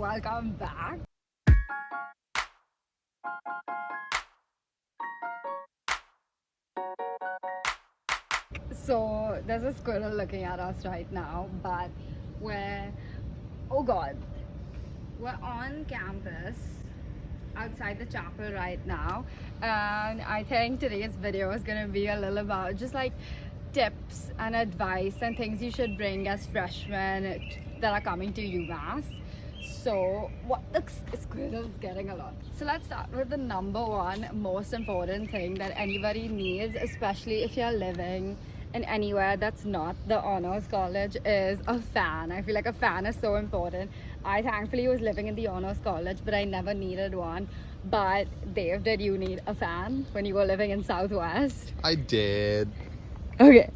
welcome back. So there's a squirrel looking at us right now, but we're, oh god, we're on campus outside the chapel right now, and I think today's video is gonna be a little about just like tips and advice and things you should bring as freshmen that are coming to UMass. So what the squirrel is getting a lot. So let's start with the number one most important thing that anybody needs, especially if you're living in anywhere that's not the honors college, is a fan. I feel like a fan is so important. I thankfully was living in the honors college, but I never needed one. But Dave, did you need a fan when you were living in Southwest? I did. Okay.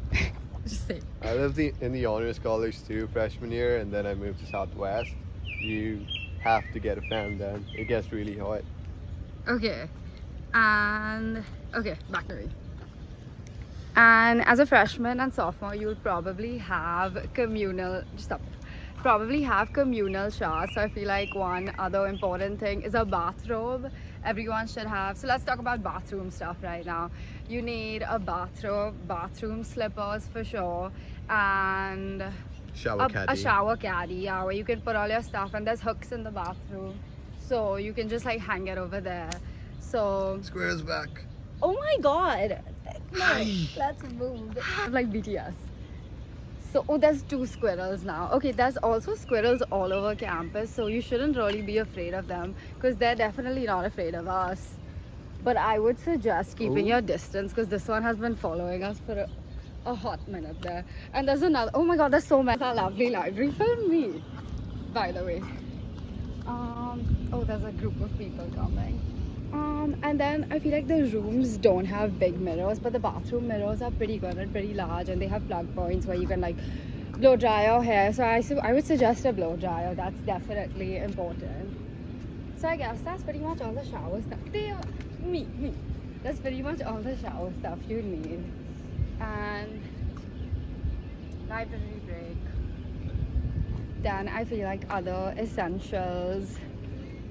Just say. I lived in the honors college too, freshman year, and then I moved to Southwest. You have to get a fan then. It gets really hot. Okay. And okay, back to me. And as a freshman and sophomore, you'll probably have communal showers. So I feel like one other important thing is a bathrobe. Everyone should have. So let's talk about bathroom stuff right now. You need a bathrobe, bathroom slippers for sure, and a shower caddy, yeah, where you can put all your stuff, and there's hooks in the bathroom, so you can just like hang it over there. So Square's back. oh my god, no, Hi. let's move. Like BTS. So oh, there's two squirrels now. Okay, there's also squirrels all over campus, so you shouldn't really be afraid of them because they're definitely not afraid of us. But I would suggest keeping your distance because this one has been following us for a hot minute there. And there's another, oh my god, there's so many. Our lovely library, film me, by the way. Oh, there's a group of people coming. And then I feel like the rooms don't have big mirrors, but the bathroom mirrors are pretty good and pretty large, and they have plug points where you can like blow dry your hair. So I would suggest a blow dryer. That's definitely important. So I guess that's pretty much all the shower stuff. Me. That's pretty much all the shower stuff you need. And library break. Then I feel like other essentials.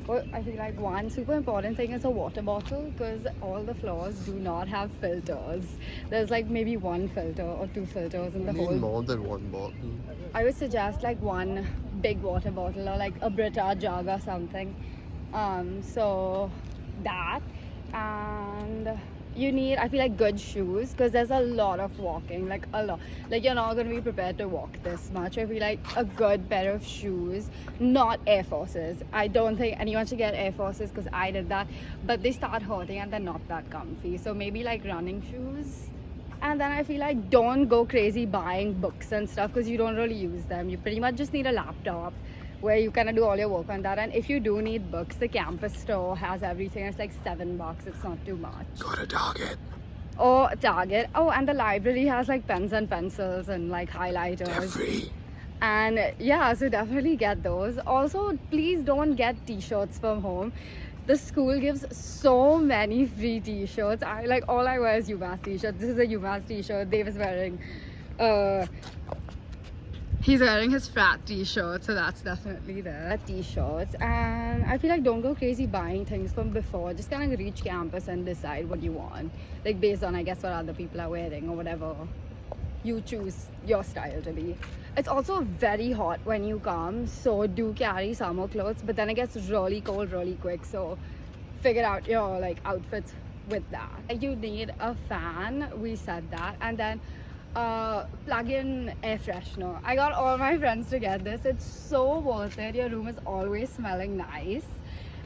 Well, I feel like one super important thing is a water bottle because all the floors do not have filters. There's like maybe one filter or two filters in the whole. More than one bottle. I would suggest like one big water bottle or like a Brita jug or something. So that, and you need, I feel like, good shoes because there's a lot of walking, like a lot. Like you're not going to be prepared to walk this much. I feel like a good pair of shoes, not Air Forces. I don't think anyone should get Air Forces because I did that, but they start hurting and they're not that comfy. So maybe like running shoes. And then I feel like don't go crazy buying books and stuff because you don't really use them. You pretty much just need a laptop where you kind of do all your work on that. And if you do need books, the campus store has everything. It's like $7. It's not too much. Go to Target. Oh, Target. Oh, and the library has like pens and pencils and like highlighters. They're free. And yeah, so definitely get those. Also, please don't get t-shirts from home. The school gives so many free t-shirts. I like all I wear is UMass t-shirts. This is a UMass t-shirt. Dave is wearing he's wearing his frat t-shirt, so that's definitely there. T-shirts. And I feel like don't go crazy buying things from before. Just kind of reach campus and decide what you want, like based on I guess what other people are wearing or whatever you choose your style to be. It's also very hot when you come, so do carry summer clothes, but then it gets really cold really quick, so figure out your like outfits with that. You need a fan, we said that, and then plug in air freshener. I got all my friends to get this. It's so worth it. Your room is always smelling nice,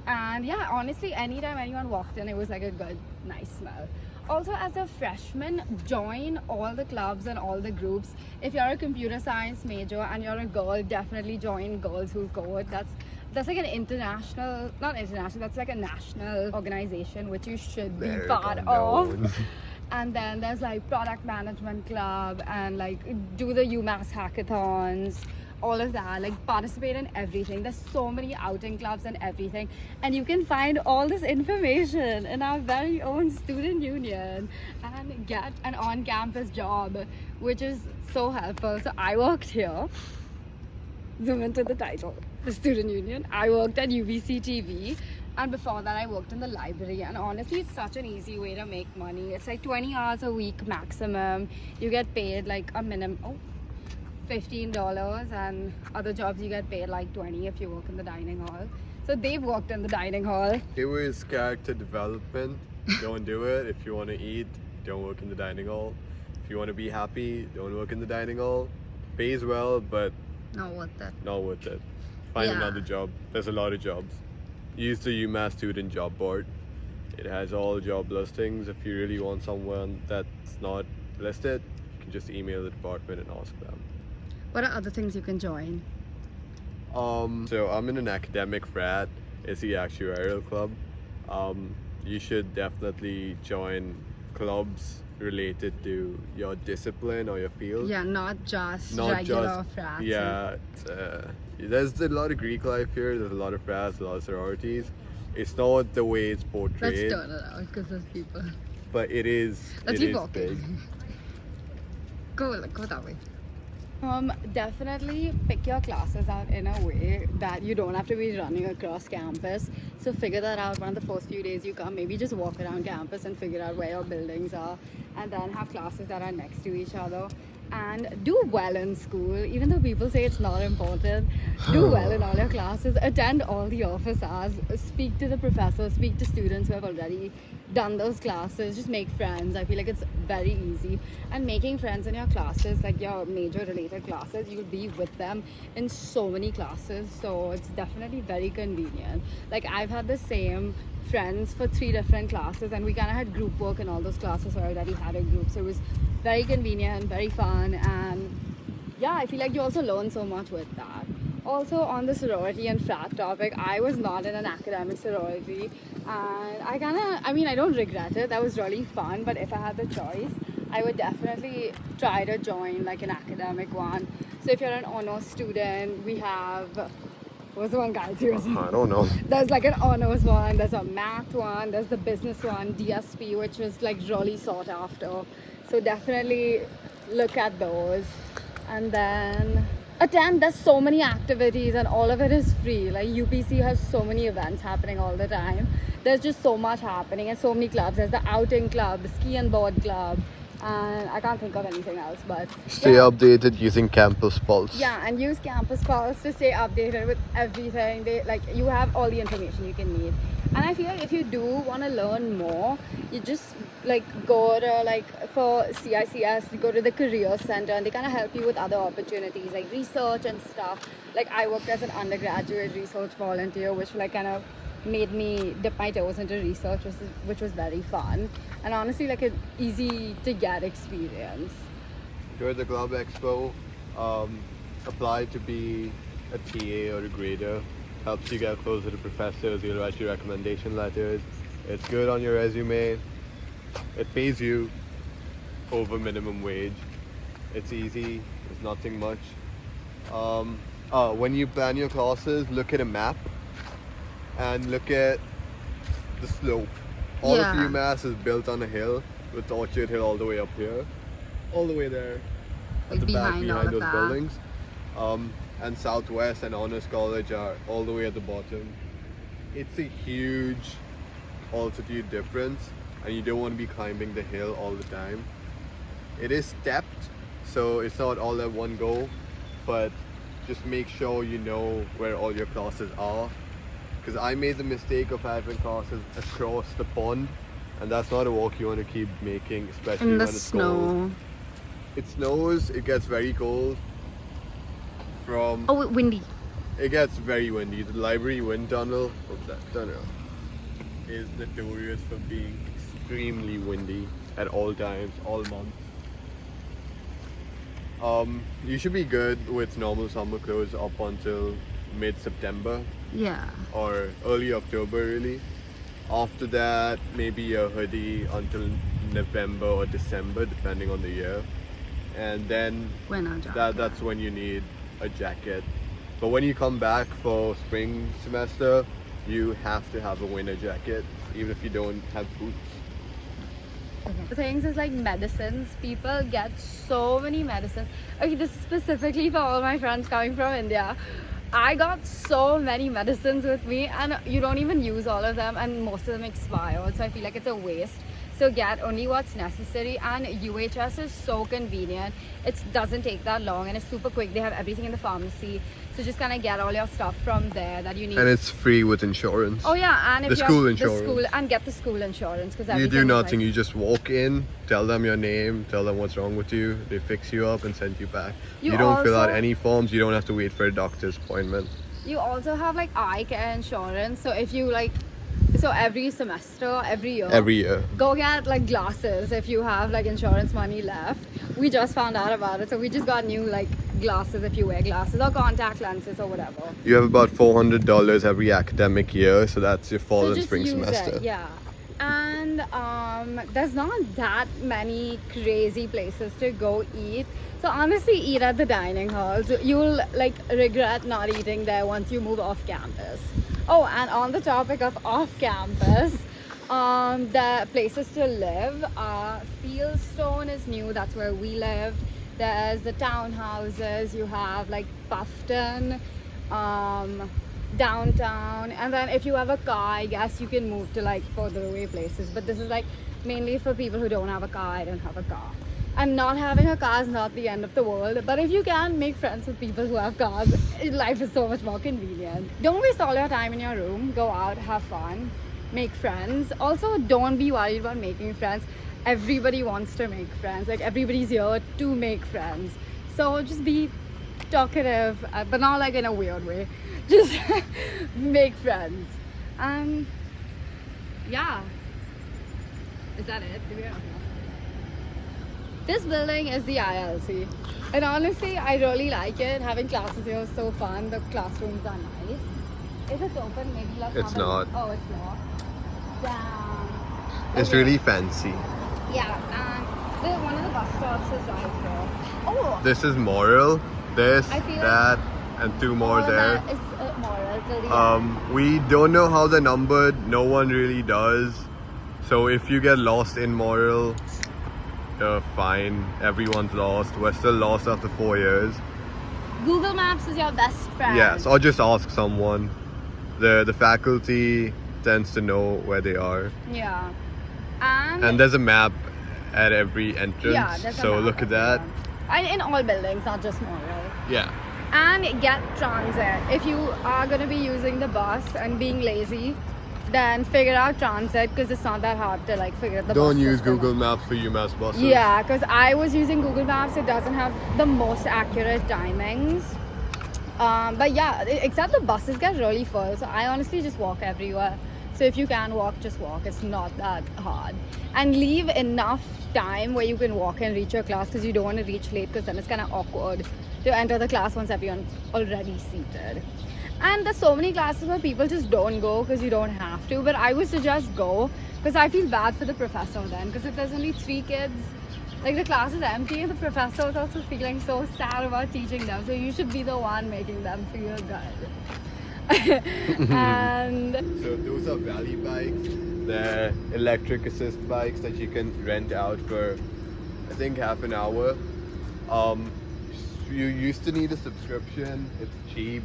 and yeah, honestly anytime anyone walked in it was like a good nice smell. Also, as a freshman, join all the clubs and all the groups. If you're a computer science major and you're a girl, definitely join Girls Who Code. That's like an international, not international, that's like a national organization which you should be part of. And then there's like product management club and like do the UMass hackathons, all of that, like participate in everything. There's so many outing clubs and everything, and you can find all this information in our very own student union and get an on-campus job, which is so helpful. So I worked here. Zoom into the title. the student union. I worked at UBC TV, and before that I worked in the library. And honestly, it's such an easy way to make money. It's like 20 hours a week maximum. You get paid like a minimum $15, and other jobs you get paid like 20 if you work in the dining hall. So they've worked in the dining hall. It was character development. Don't do it. If you want to eat, don't work in the dining hall. If you want to be happy, don't work in the dining hall. Pays well, but Not worth it. not worth it. Find Yeah. another job. There's a lot of jobs. Use the UMass student job board. It has all job listings. If you really want someone that's not listed, you can just email the department and ask them. What are other things you can join? So I'm in an academic frat. It's the actuarial club. You should definitely join clubs related to your discipline or your field. Yeah, not just Not regular just- frats. Yeah, there's a lot of Greek life here. There's a lot of frats, a lot of sororities. It's not the way it's Let's portrayed, turn it out because there's people. but it is. Let's it keep is walking. big. Go that way. Definitely pick your classes out in a way that you don't have to be running across campus. So figure that out one of the first few days you come. Maybe just walk around campus and figure out where your buildings are, and then have classes that are next to each other. And do well in school, even though people say it's not important. Do well in all your classes. Attend all the office hours. Speak to the professors. Speak to students who have already done those classes. Just make friends. I feel like it's very easy. And making friends in your classes, like your major related classes, you'll be with them in so many classes. So it's definitely very convenient. Like I've had the same friends for 3 different classes, and we kind of had group work in all those classes, so I already had a group. So it was very convenient, very fun, and yeah, I feel like you also learn so much with that. Also, on the sorority and frat topic, I was not in an academic sorority, and I don't regret it. That was really fun, but if I had the choice, I would definitely try to join like an academic one. So if you're an honors student, we have, what's the one, guy? Seriously. I don't know. There's like an honors one, there's a math one, there's the business one, DSP, which was like really sought after. So definitely look at those, and then attend. There's so many activities and all of it is free. Like UPC has so many events happening all the time. There's just so much happening and so many clubs. There's the outing club, the ski and board club, and I can't think of anything else, but Stay yeah. updated using Campus Pulse. Yeah, and use Campus Pulse to stay updated with everything. You have all the information you can need. And I feel like if you do want to learn more, you just go to for CICS, go to the career center, and they kind of help you with other opportunities like research and stuff. Like I worked as an undergraduate research volunteer, which kind of made me dip my toes into research, which was very fun, and honestly an easy to get experience. Go to the Club Expo, apply to be a TA or a grader. Helps you get closer to professors, you'll write your recommendation letters. It's good on your resume. It pays you over minimum wage. It's easy, it's nothing much. When you plan your classes, look at a map and look at the slope. All Yeah. of UMass is built on a hill, with Orchard Hill all the way up here. All the way there. At the back Behind all behind of those that. buildings. And Southwest and Honors College are all the way at the bottom. It's a huge altitude difference, and you don't want to be climbing the hill all the time. It is stepped, so it's not all at one go, but just make sure you know where all your classes are. Because I made the mistake of having classes across the pond, and that's not a walk you want to keep making, especially In when the it's cold. snow. It snows, it gets very cold. Oh, windy. It gets very windy. The library wind tunnel, is notorious for being extremely windy at all times, all months. You should be good with normal summer clothes up until mid-September Yeah. or early October really. After that, maybe a hoodie until November or December, depending on the year. And then that's when you need a jacket. But when you come back for spring semester, you have to have a winter jacket, even if you don't have boots. The things is like medicines. People get so many medicines. Okay, this is specifically for all my friends coming from India. I got so many medicines with me, and you don't even use all of them, and most of them expire. So I feel like it's a waste. So get only what's necessary, and UHS is so convenient. It doesn't take that long, and it's super quick. They have everything in the pharmacy, so just kind of get all your stuff from there that you need. And it's free with insurance. Oh yeah, and if The you school have insurance. the school, and get the school insurance because You do nothing. You just walk in, tell them your name, tell them what's wrong with you. They fix you up and send you back. You don't fill out also- any forms. You don't have to wait for a doctor's appointment. You also have like eye care insurance, so if you like, so every semester, every year, go get like glasses if you have like insurance money left. We just found out about it, so we just got new like glasses if you wear glasses, or contact lenses or whatever. You have about $400 every academic year, so that's your fall So and just spring use semester. it, yeah. And there's not that many crazy places to go eat. So honestly, eat at the dining halls. You'll like regret not eating there once you move off campus. Oh, and on the topic of off campus, the places to live, Fieldstone is new. That's where we live. There's the townhouses. You have like Puffton, downtown, and then if you have a car, I guess you can move to like further away places. But this is like mainly for people who don't have a car. I don't have a car. And not having a car is not the end of the world. But if you can make friends with people who have cars, life is so much more convenient. Don't waste all your time in your room. Go out, have fun, make friends. Also, don't be worried about making friends. Everybody wants to make friends. Like everybody's here to make friends. So just be talkative, but not like in a weird way. Just make friends. Yeah. Is that it? Do we have enough? This building is the ILC, and honestly I really like it. Having classes here is so fun. The classrooms are nice. Is it open? Maybe let's It's have a not. look. Oh, it's locked. Damn. It's Okay. really fancy. Yeah, and one of the bus stops is right here. Oh, This is Morrill, this, I feel like that, and two more oh, there. that is Moral till the end. We don't know how they're numbered. No one really does. So if you get lost in Morrill, fine. Everyone's lost. We're still lost after 4 years. Google Maps is your best friend. Yes, or just ask someone. The faculty tends to know where they are. Yeah. And there's a map at every entrance. yeah, there's a so map look at that. everywhere. And in all buildings, not just Moral. Yeah. And get transit. If you are going to be using the bus and being lazy, then figure out transit, because it's not that hard to like figure out the Don't bus use system. Google Maps for UMass buses. Yeah, because I was using Google Maps. It doesn't have the most accurate timings. But yeah, except the buses get really full. So I honestly just walk everywhere. So if you can walk, just walk. It's not that hard. And leave enough time where you can walk and reach your class, because you don't want to reach late, because then it's kind of awkward to enter the class once everyone's already seated. And there's so many classes where people just don't go because you don't have to. But I would suggest go, because I feel bad for the professor then. Because if there's only 3 kids, like the class is empty, and the professor is also feeling so sad about teaching them. So you should be the one making them feel good. And So those are Valley bikes. They're electric assist bikes that you can rent out for, I think, half an hour. You used to need a subscription. It's cheap.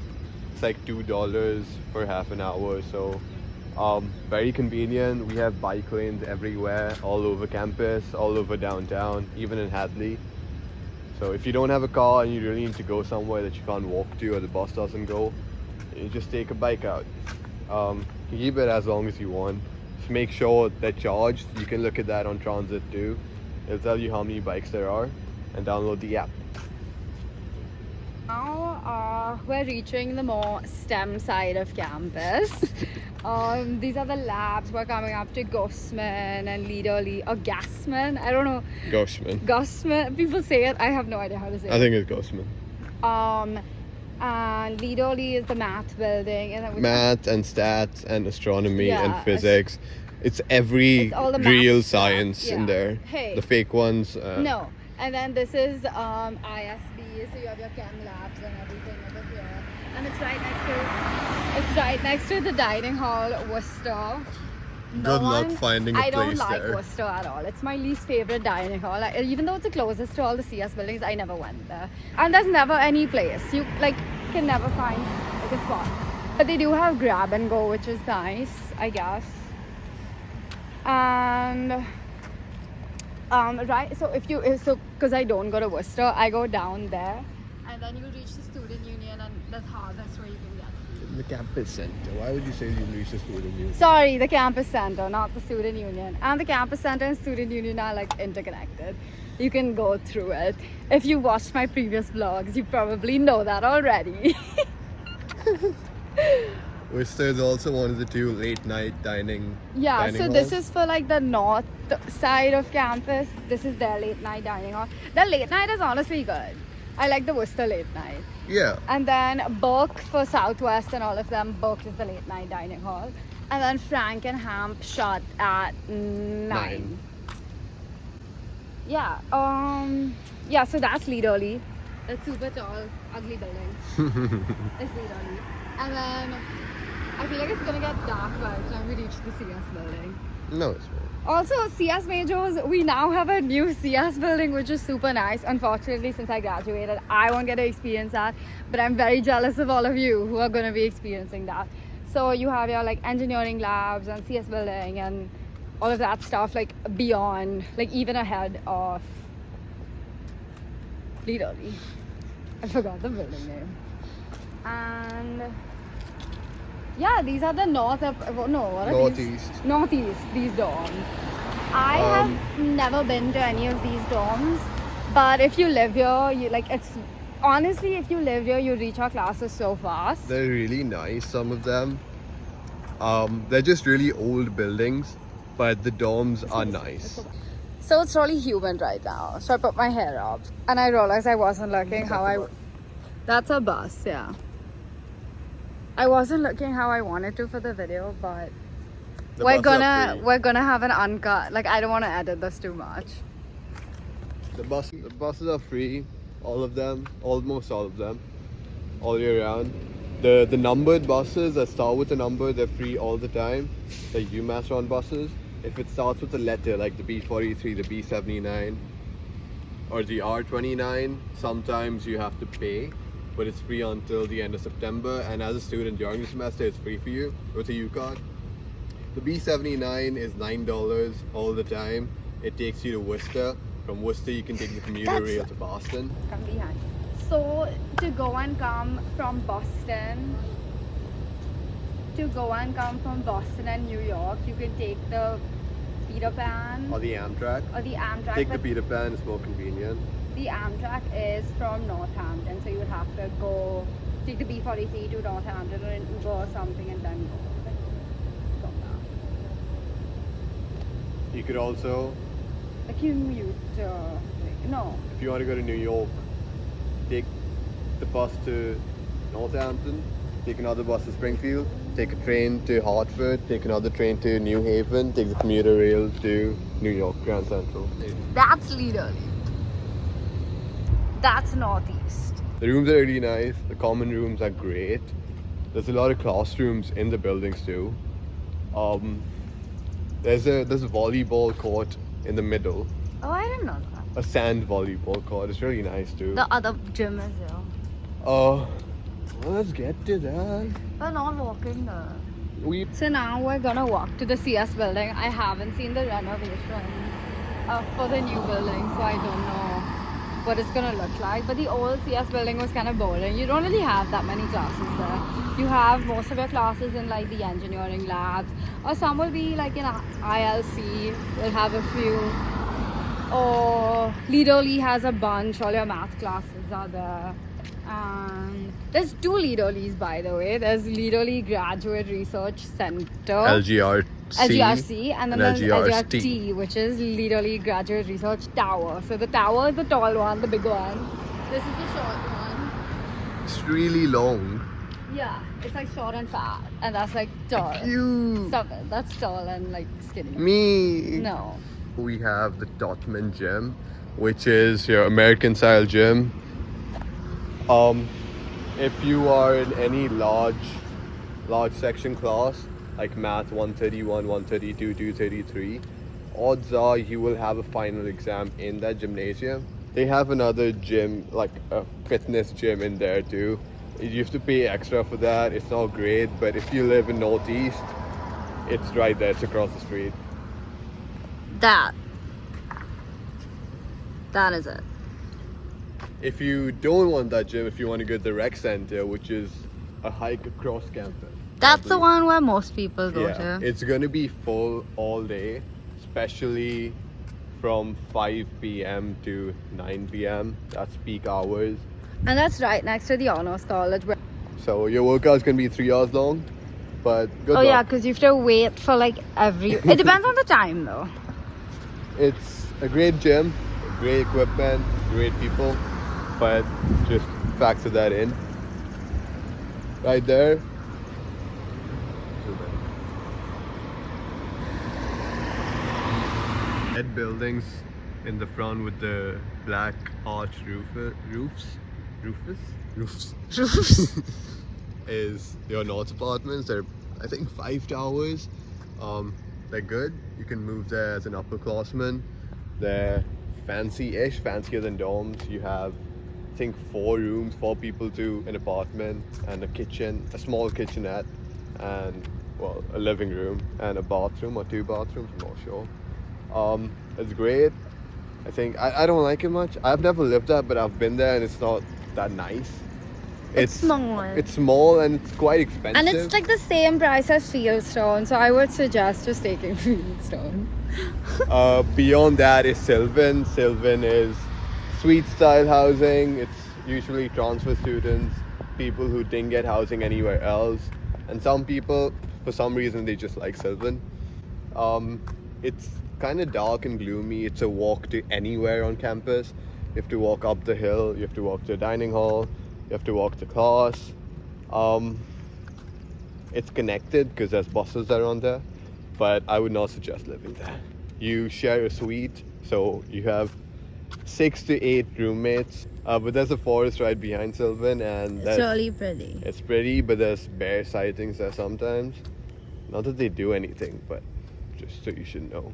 It's like $2 for half an hour. So very convenient. We have bike lanes everywhere, all over campus, all over downtown, even in Hadley. So if you don't have a car and you really need to go somewhere that you can't walk to, or the bus doesn't go, you just take a bike out. You can keep it as long as you want. Just make sure they're charged. You can look at that on Transit too. It'll tell you how many bikes there are, and download the app. now we're reaching the more STEM side of campus. These are the labs. We're coming up to Gossman and Leaderly, or Gassman. I don't know. Goshman. Gossman. People say it. I have no idea how to say I it. think it's Goshman. And Leaderly is the math building. And then Math and stats and astronomy Yeah, and physics. It's every It's all the math real stuff, science in yeah. there. Hey. The fake ones. No. And then this is ISB, so you have your chem labs and everything over here. And it's right next to the dining hall, Worcester. Good luck finding a I don't place like there. Worcester at all. It's my least favorite dining hall. Even though it's the closest to all the CS buildings, I never went there. And there's never any place. You like can never find like a spot. But they do have grab and go, which is nice, I guess. And right, so because I don't go to Worcester, I go down there, and then you reach the student union, and that's hardest where you can get food. The campus center. Why would you say you reach the student union? Sorry, the campus center, not the student union. And the campus center and student union are like interconnected. You can go through it. If you watched my previous vlogs, you probably know that already. Worcester is also one of the 2 late night dining. Yeah, dining so halls. this is for like the north side of campus. This is their late night dining hall. The late night is honestly good. I like the Worcester late night. Yeah. And then Burke for Southwest and all of them, Burke is the late night dining hall. And then Frank and Hamp shut at 9. Yeah. Yeah, so that's Leaderly. It's super tall, ugly building. It's Leaderly. And then I feel like it's gonna get dark by the time we reach the CS building. No, it's fine. Also, CS majors, we now have a new CS building, which is super nice. Unfortunately, since I graduated, I won't get to experience that. But I'm very jealous of all of you who are going to be experiencing that. So you have your like engineering labs and CS building and all of that stuff like beyond, like even ahead of Leaderly. I forgot the building name. And yeah, these are the Northeast. Northeast, these dorms. I have never been to any of these dorms, but if you live here, you like it's honestly, if you live here, you reach our classes so fast. They're really nice, some of them. They're just really old buildings, but the dorms are nice. So it's really humid right now. So I put my hair up and I realized I wasn't looking That's a bus, yeah. I wasn't looking how I wanted to for the video, but we're gonna have an uncut. Like I don't want to edit this too much. The buses are free, all of them, almost all of them, all year round. The numbered buses that start with a number, they're free all the time. The UMass run buses. If it starts with a letter like the B43, the B79, or the R29, sometimes you have to pay. But it's free until the end of September, and as a student during the semester it's free for you with a U card. The B79 is $9 all the time. It takes you to Worcester. From Worcester you can take the commuter rail to Boston. Come behind. So to go and come from Boston and New York, you can take the Peter Pan Or the Amtrak. Take the Peter Pan, it's more convenient. The Amtrak is from Northampton, so you would have to go take the B43 to Northampton or an Uber or something and then go from there. You could also, The commute, no. if you want to go to New York, take the bus to Northampton, take another bus to Springfield, take a train to Hartford, take another train to New Haven, take the commuter rail to New York, Grand Central. That's Leaderly. That's Northeast. The rooms are really nice. The common rooms are great. There's a lot of classrooms in the buildings too. There's a volleyball court in the middle. Oh, I didn't know that. A sand volleyball court. It's really nice too. The other gym is there. Well, let's get to that. We're not walking there. So now we're gonna walk to the CS building. I haven't seen the renovations for the new building, so I don't know what it's gonna look like. But the old CS building was kind of boring. You don't really have that many classes there. You have most of your classes in like the engineering labs, or some will be like in ILC. We'll have a few. Or Leaderly has a bunch. All your math classes are there. There's 2 Leaderlys, by the way. There's Leaderly Graduate Research Center, LGRC, and then there's LGRT, which is Leaderly Graduate Research Tower. So the tower is the tall one, the big one. This is the short one. It's really long. Yeah, it's like short and fat, and that's like tall. Cute. Stop it. That's tall and like skinny. Me. No. We have the Totman gym, which is your American style gym. If you are in any large section class like math 131, 132, 233, odds are you will have a final exam in that gymnasium. They have another gym, like a fitness gym in there too, You have to pay extra for that. It's not great, but if you live in Northeast, it's right there. It's across the street. That is it. If you don't want that gym, if you want to go to the rec center, which is a hike across campus. That's the probably. one where most people go Yeah, to. it's gonna be full all day, especially from 5 p.m. to 9 p.m. That's peak hours. And that's right next to the Honors College. So your workout's gonna be 3 hours long, but good Oh luck. yeah, because you have to wait for like every... It depends on the time though. It's a great gym, great equipment, great people, but just factor that in. Right there. Red buildings in the front with the black arch roofs is your North apartments. They're, I think, 5 towers. They're good. You can move there as an upperclassman. They're fancy-ish, fancier than dorms. You have, I think, 4 rooms, 4 people to an apartment, and a kitchen, a small kitchenette, and well, a living room and a bathroom or 2 bathrooms. I'm not sure. It's great. I think I don't like it much. I've never lived there, but I've been there, and it's not that nice. It's small. It's small and it's quite expensive. And it's like the same price as Fieldstone, so I would suggest just taking Fieldstone. Beyond that is Sylvan. Sylvan is suite style housing. It's usually transfer students, people who didn't get housing anywhere else, and some people, for some reason, they just like Sylvan. It's kind of dark and gloomy. It's a walk to anywhere on campus. You have to walk up the hill, you have to walk to a dining hall, you have to walk to class. It's connected because there's buses around there, but I would not suggest living there. You share a suite, so you have 6 to 8 roommates, but there's a forest right behind Sylvan, and It's really pretty. it's pretty, but there's bear sightings there sometimes. Not that they do anything, but just so you should know.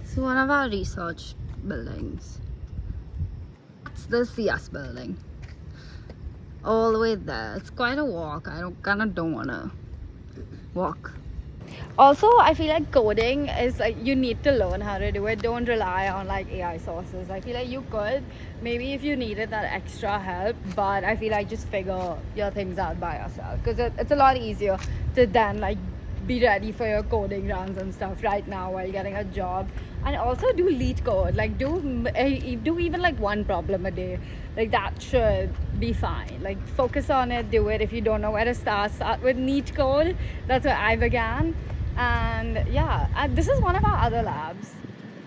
It's one of our research buildings. It's the CS building. All the way there. It's quite a walk. I don't wanna walk. Also, I feel like coding is like you need to learn how to do it. Don't rely on like AI sources. I feel like you could, maybe if you needed that extra help, but I feel like just figure your things out by yourself, because it's a lot easier to then like be ready for your coding runs and stuff right now while getting a job. And also do lead code, like do even like 1 problem a day, like that should be fine. Like focus on it, do it. If you don't know where to start with neat code. That's where I began. And yeah, this is one of our other labs,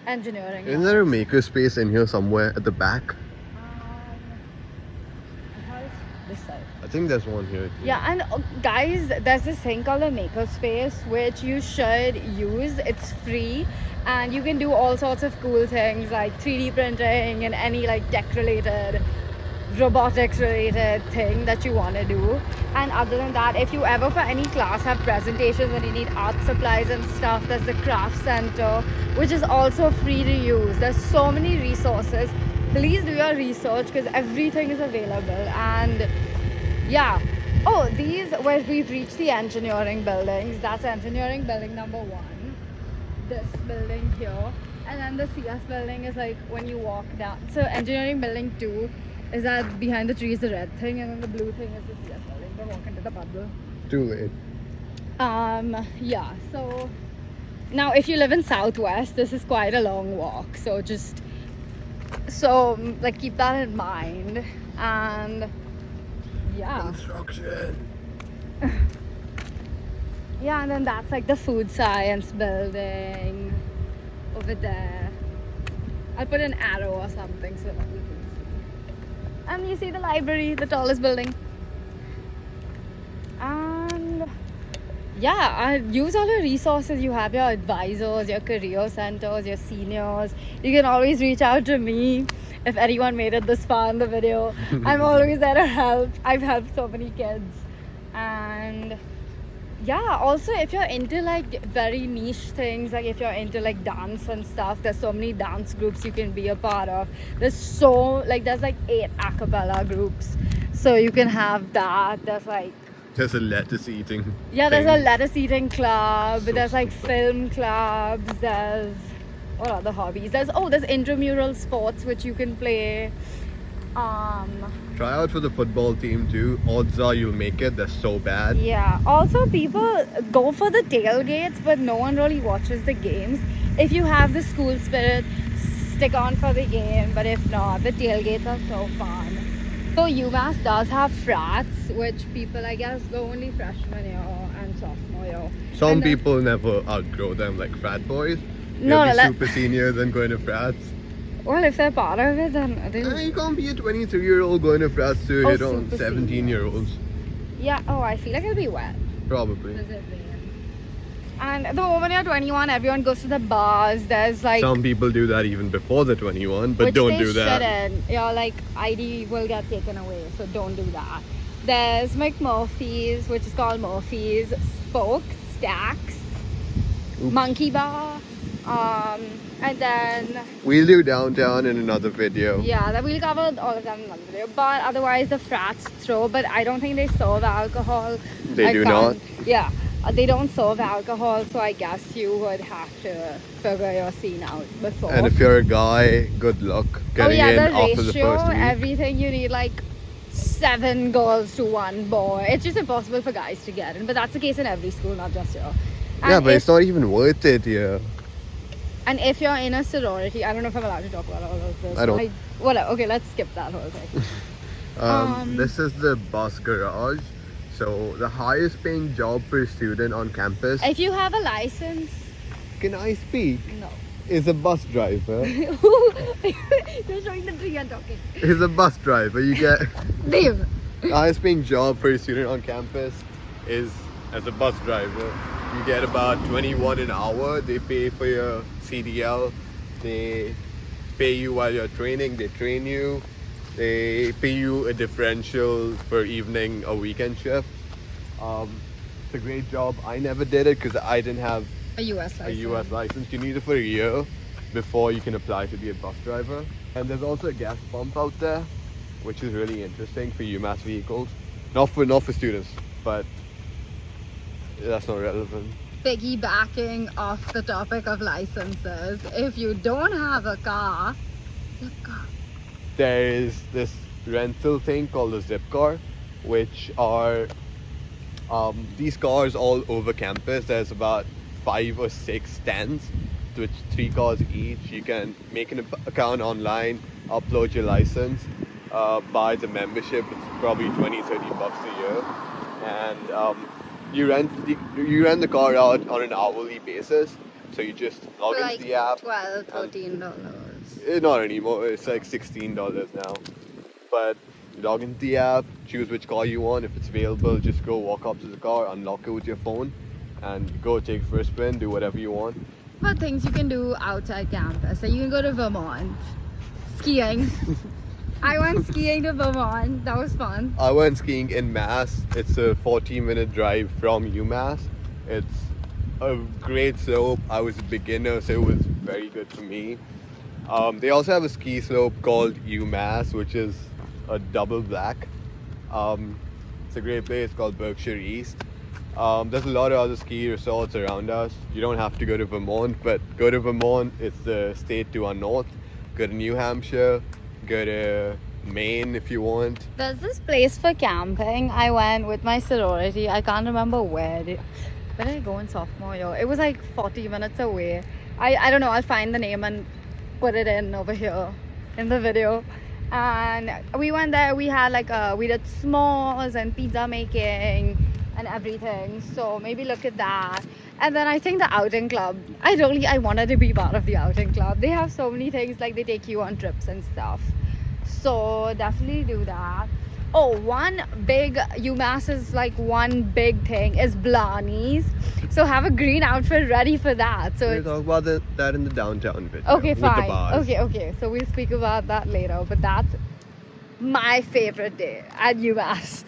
engineering. Isn't there a makerspace in here somewhere at the back? This side. I think there's one here. Yeah, and guys, there's this thing called a makerspace which you should use. It's free, and you can do all sorts of cool things like 3D printing and any like tech related, robotics related thing that you want to do. And other than that, if you ever for any class have presentations and you need art supplies and stuff, there's the craft center, which is also free to use. There's so many resources. Please do your research because everything is available. And yeah, oh, these where we've reached the engineering buildings. That's engineering building number 1, this building here, and then the CS building is like when you walk down. So engineering building 2 is that behind the tree is the red thing, and then the blue thing is the CS building. Don't walk into the puddle. Too late. Yeah, so now if you live in Southwest, this is quite a long walk, so just like keep that in mind. And yeah, Construction. yeah, and then that's like the food science building over there. I'll put an arrow or something so that we can see. And you see the library, the tallest building. And yeah, use all your resources. You have your advisors, your career centers, your seniors. You can always reach out to me if anyone made it this far in the video. I'm always there to help. I've helped so many kids. And Yeah, also if you're into like very niche things, like if you're into like dance and stuff, there's so many dance groups you can be a part of. There's like 8 a cappella groups, so you can have that. There's a lettuce eating. There's a thing. lettuce eating club, So there's like stupid. film clubs, there's what other hobbies? There's intramural sports which you can play. Try out for the football team too. Odds are you'll make it. They're so bad. Yeah, also people go for the tailgates, but no one really watches the games. If you have the school spirit, stick on for the game, but if not, the tailgates are so fun. So UMass does have frats, which people, I guess, go only freshman year and sophomore year. Some And then- people never outgrow them, like frat boys. No, They'll be let- super seniors and going to frats. Well, if they're part of it, then they... You can't be a 23-year-old going to frats to Oh, hit on super 17-year-olds. Yeah, I feel like it'll be wet. Probably. And the moment you're 21, everyone goes to the bars. There's like... Some people do that even before they're 21, but which don't they do that. shouldn't. Your like ID will get taken away, so don't do that. There's McMurphy's, which is called Murphy's, Spoke, Stacks, Oops. Monkey Bar, and then We'll do downtown in another video. that we'll cover all of them in another video. But otherwise, the frats throw. But I don't think they serve alcohol. They do not? Yeah. They don't serve alcohol, so I guess you would have to figure your scene out before. And if you're a guy, good luck getting in the after the ratio, first week. everything you need like 7 girls to 1 boy. It's just impossible for guys to get in, but that's the case in every school, not just here. Yeah, And but if, it's not even worth it here. And if you're in a sorority, I don't know if I'm allowed to talk about all of this. I don't. Whatever. Okay, let's skip that whole thing. This is the bus garage. So the highest paying job for a student on campus, If you have a license, can I speak, no. is a bus driver. You're showing the tree and talking. Is a bus driver. You get Dave. the highest paying job for a student on campus is as a bus driver. You get about 21 an hour. They pay for your CDL. They pay you while you're training. They train you. They pay you a differential for evening or weekend shift. It's a great job. I never did it because I didn't have A US a license. US license. You need it for a year before you can apply to be a bus driver. And there's also a gas pump out there, which is really interesting for UMass vehicles. Not for students, but that's not relevant. Piggybacking off the topic of licenses, if you don't have a car, zip car. There is this rental thing called a zip car, which are these cars all over campus. There's about 5 or 6 stands, which 3 cars each. You can make an account online, upload your license, buy the membership. It's probably 20-30 bucks a year, and you rent the car out on an hourly basis. So you just log For into like the app. $12, $13. Not anymore. It's like $16 now. But you log into the app, choose which car you want. If it's available, just go walk up to the car, unlock it with your phone, and go take first spin, do whatever you want. But things you can do outside campus. So you can go to Vermont skiing. I went skiing to Vermont. That was fun. I went skiing in Mass. It's a 40-minute drive from UMass. It's a great slope. I was a beginner, so it was very good for me. They also have a ski slope called UMass, which is a double black. It's a great place called Berkshire East. There's a lot of other ski resorts around us. You don't have to go to Vermont, but go to Vermont. It's the state to our north. Go to New Hampshire. Go to Maine if you want. There's this place for camping. I went with my sorority. I can't remember where did I go in sophomore year? It was like 40 minutes away. I don't know. I'll find the name and put it in over here in the video. And we went there. We had we did s'mores and pizza making and everything. So maybe look at that. And then I think the outing club. I wanted to be part of the outing club. They have so many things, like they take you on trips and stuff. So definitely do that. Oh, one big one big thing is Blarney's. So have a green outfit ready for that. So We'll it's talk about that in the downtown video. okay, with the fine. bars. Okay. So we'll speak about that later. But that's my favorite day at UMass.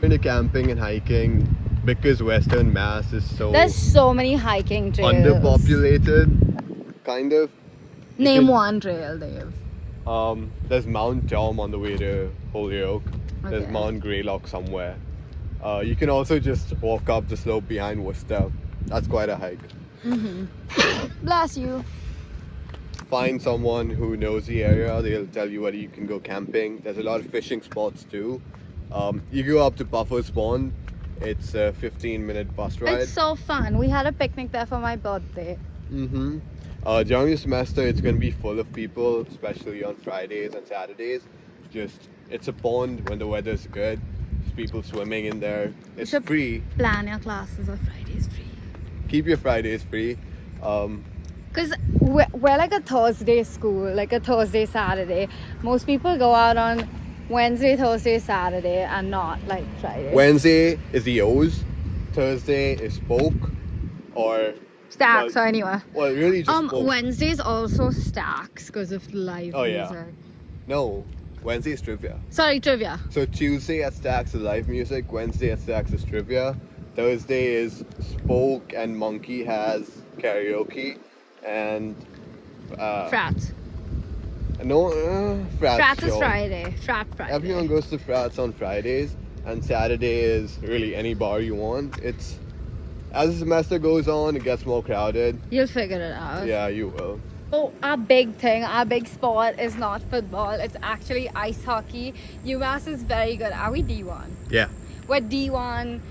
Into camping and hiking, because Western Mass is so There's so many hiking trails. underpopulated, kind of. You Name can- one trail, Dave. There's Mount Tom on the way to Holyoke. There's Okay. Mount Greylock somewhere. You can also just walk up the slope behind Worcester. That's quite a hike. Bless you. Find someone who knows the area. They'll tell you whether you can go camping. There's a lot of fishing spots too. You go up to Buffer's Pond. It's a 15-minute bus ride. It's so fun. We had a picnic there for my birthday. Mm-hmm. During the semester, it's going to be full of people, especially on Fridays and Saturdays. It's a pond when the weather's good. There's people swimming in there. It's should free. Plan your classes on Fridays free. Keep your Fridays free. Because we're like a Thursday school, like a Thursday, Saturday. Most people go out on Wednesday, Thursday, Saturday, and not like Friday. Wednesday is the O's. Thursday is Spoke. Or Stacks well, or anywhere. well, really just Spoke. Wednesdays also stacks because of live yeah. music. No, Wednesday is trivia. Sorry, trivia. So Tuesday at Stacks is live music. Wednesday at Stacks is trivia. Thursday is Spoke and Monkey has karaoke. And Frats. no, frats. Frats is sure. Friday. Frat Friday. Everyone goes to frats on Fridays, and Saturday is really any bar you want. It's as the semester goes on, it gets more crowded. You'll figure it out. Yeah, you will. Oh, our big thing, our big sport is not football. It's actually ice hockey. UMass is very good. Are we D1? Yeah. We're D1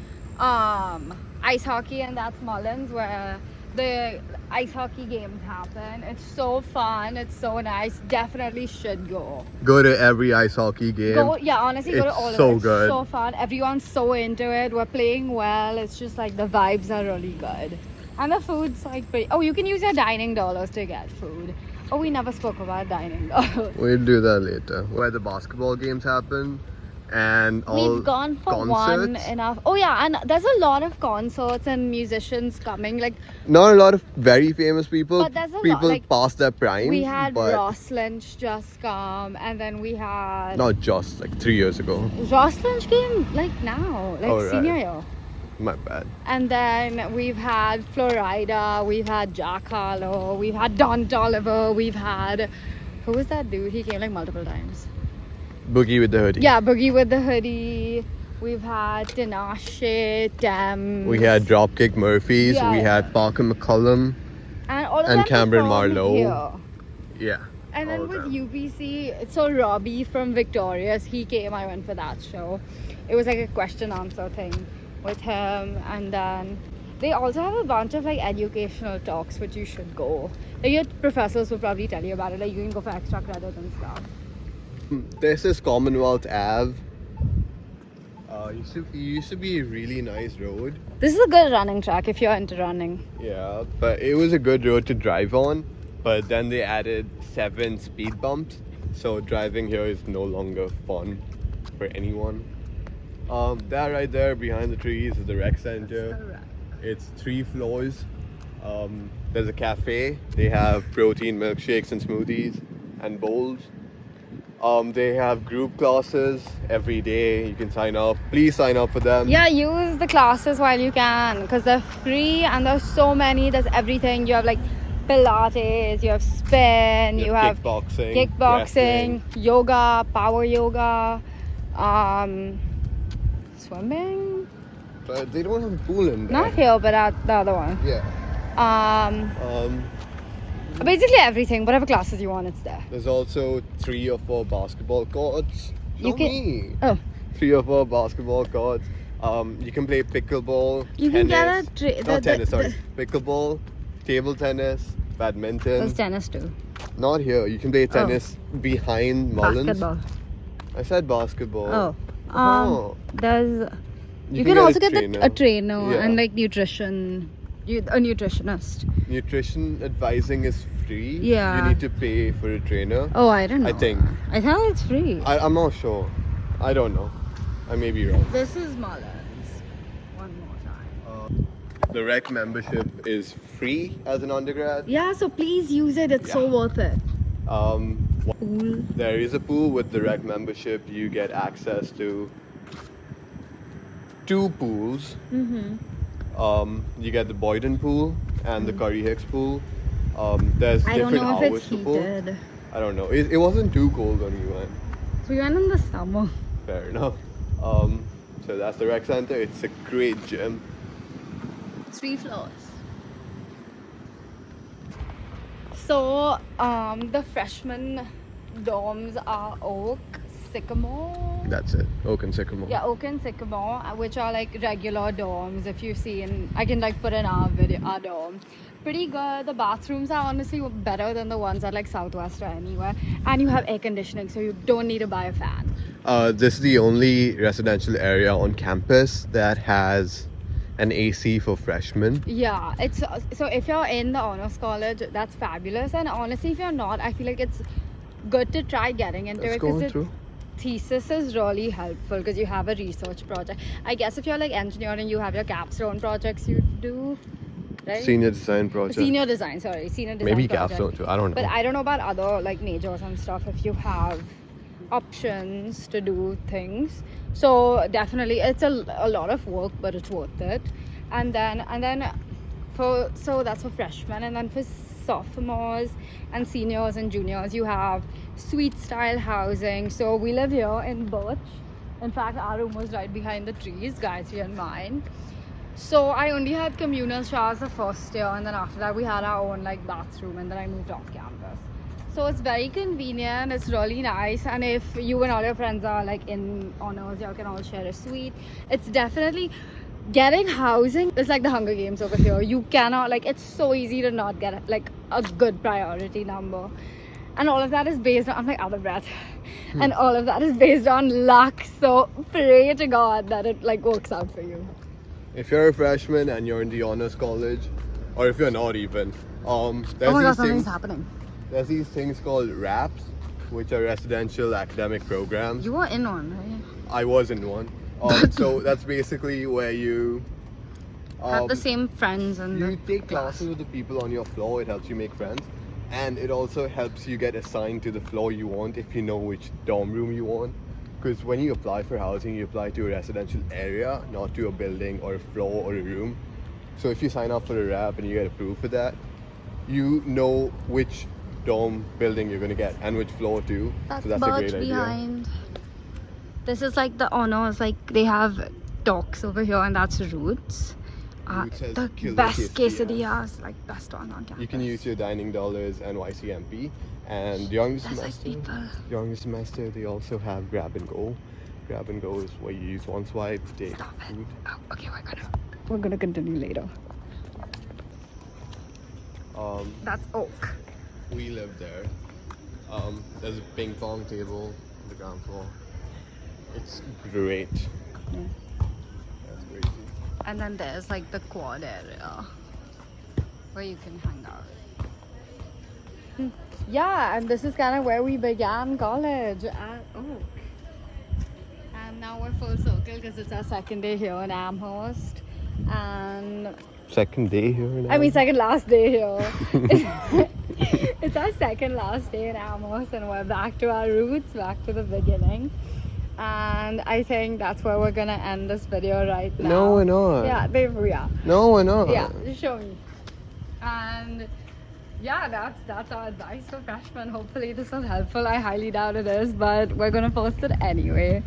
ice hockey, and that's Mullins, where the ice hockey games happen. It's so fun. It's so nice. Definitely should go. Go to every ice hockey game. Honestly, go to It's all of so it. It's good. so fun. Everyone's so into it. We're playing well. It's just like the vibes are really good. And the food's like pretty. Oh, you can use your dining dollars to get food. Oh, we never spoke about dining dollars. We'll do that later. Where the basketball games happen, and all We've gone for concerts. one enough. Oh yeah, and there's a lot of concerts and musicians coming. Like Not a lot of very famous people. But there's a lot, people like, past their prime. we had but Ross Lynch just come, and then we had not just like 3 years ago. Ross Lynch came like now, like Oh, right. senior year. My bad. And then we've had Florida, we've had Jack Harlow, we've had Don Toliver, we've had who was that dude? He came like multiple times. Boogie with the hoodie. Yeah, Boogie with the Hoodie. We've had Tinashe, Dem. We had Dropkick Murphys. Yeah, we yeah. had Parker McCullum. and all of and them Cameron performed Marlowe. here. Yeah. And all then of with them. UBC, so Robbie from Victorious, he came. I went for that show. It was like a question answer thing with him, and then they also have a bunch of like educational talks which you should go. Like, your professors will probably tell you about it. Like you can go for extra credit and stuff. This is Commonwealth Ave. Used to be a really nice road. This is a good running track if you're into running. Yeah, but it was a good road to drive on. But then they added 7 speed bumps, so driving here is no longer fun for anyone. That right there behind the trees is the rec center. It's 3 floors. There's a cafe. They have protein milkshakes and smoothies and bowls. They have group classes every day. You can sign up. Please sign up for them. Yeah, use the classes while you can because they're free and there's so many. There's everything. You have like Pilates, you have spin, you have kickboxing, kickboxing, yoga, power yoga, swimming. But they don't have a pool in there. Not here, but at the other one. Yeah. Basically everything, whatever classes you want, it's there. There's also 3 or 4 basketball courts. You Not can- me. Oh. 3 or 4 basketball courts. You can play pickleball, You tennis. can get a Not tennis, sorry. Pickleball, table tennis, badminton. There's tennis too. Not here. You can play tennis behind Mullins. Basketball. I said basketball. Oh. There's. You can get also a get a trainer Yeah. and like nutrition. A nutritionist. Nutrition advising is free. Yeah. You need to pay for a trainer. Oh, I don't know. I think. I thought it's free. I'm not sure. I don't know. I may be wrong. This is Mullins. One more time. The rec membership is free as an undergrad. Yeah, so please use it. It's so Yeah. worth it. Pool. There is a pool with the rec membership. You get access to 2 pools. You get the Boyden pool and the Curry Hicks pool. There's I don't different know if hours it's to pool. heated. I don't know. It wasn't too cold when we went. We went in the summer. Fair enough. So that's the rec center. It's a great gym. 3 floors. So, the freshman dorms are Oak, Sycamore. That's it. Oak and Sycamore. Yeah, Oak and Sycamore, which are like regular dorms. If you've seen, I can like put in our video, our dorm. Pretty good. The bathrooms are honestly better than the ones at like Southwest or anywhere. And you have air conditioning, so you don't need to buy a fan. This is the only residential area on campus that has an AC for freshmen. Yeah, it's so if you're in the honors college, that's fabulous. And honestly, if you're not, I feel like it's good to try getting into Let's it go on because through. thesis is really helpful because you have a research project. I guess if you're like engineering, you have your capstone projects you do, right? Senior design project. Senior design project. Maybe capstone too. I don't know. But I don't know about other like majors and stuff if you have options to do things. So definitely it's a lot of work, but it's worth it. And then so that's for freshmen, and then for sophomores and seniors and juniors you have suite style housing. So we live here in Birch. In fact, our room was right behind the trees, guys, here in mine. So I only had communal showers the first year, and then after that we had our own like bathroom, and then I moved off campus. So it's very convenient, it's really nice, and if you and all your friends are like in honors, you can all share a suite. It's definitely getting housing. It's like the Hunger Games over here. You cannot, like, it's so easy to not get like a good priority number, and all of that is based on, I'm like out of breath, and all of that is based on luck. So pray to God that it like works out for you. If you're a freshman and you're in the honors college, or if you're not even, there's Oh my these God, something's things. happening. There's these things called RAPs, which are residential academic programs. You were in one, right? I was in one. So that's basically where you Have the same friends and you the take class. classes with the people on your floor. It helps you make friends, and it also helps you get assigned to the floor you want if you know which dorm room you want. Because when you apply for housing, you apply to a residential area, not to a building or a floor or a room. So if you sign up for a RAP and you get approved for that, you know which dorm building you're going to get and which floor too. That's So that's a Birch great idea. behind. This is like the honors, like they have docks over here, and that's Roots. Roots has The killer best quesadillas. quesadillas, like best one on campus. You can use your dining dollars and YCMP. And during the There's like semester, they also have grab and go. Grab and go is where you use one swipe, take Stop it. food. Oh, okay, we're gonna continue later. That's Oak. We live there. There's a ping pong table on the ground floor. It's great. Yeah. That's crazy. And then there's like the quad area where you can hang out. Yeah, and this is kind of where we began college at Oak. And now we're full circle because it's our second day here in Amherst. And Second day here now? I mean, second last day here. It's our second last day in Amherst, and we're back to our roots, back to the beginning. And I think that's where we're gonna end this video right now. No, we're not. Yeah, we are. No, we're not. Yeah, just show me. And yeah, that's our advice for freshmen. Hopefully this was helpful. I highly doubt it is, but we're gonna post it anyway.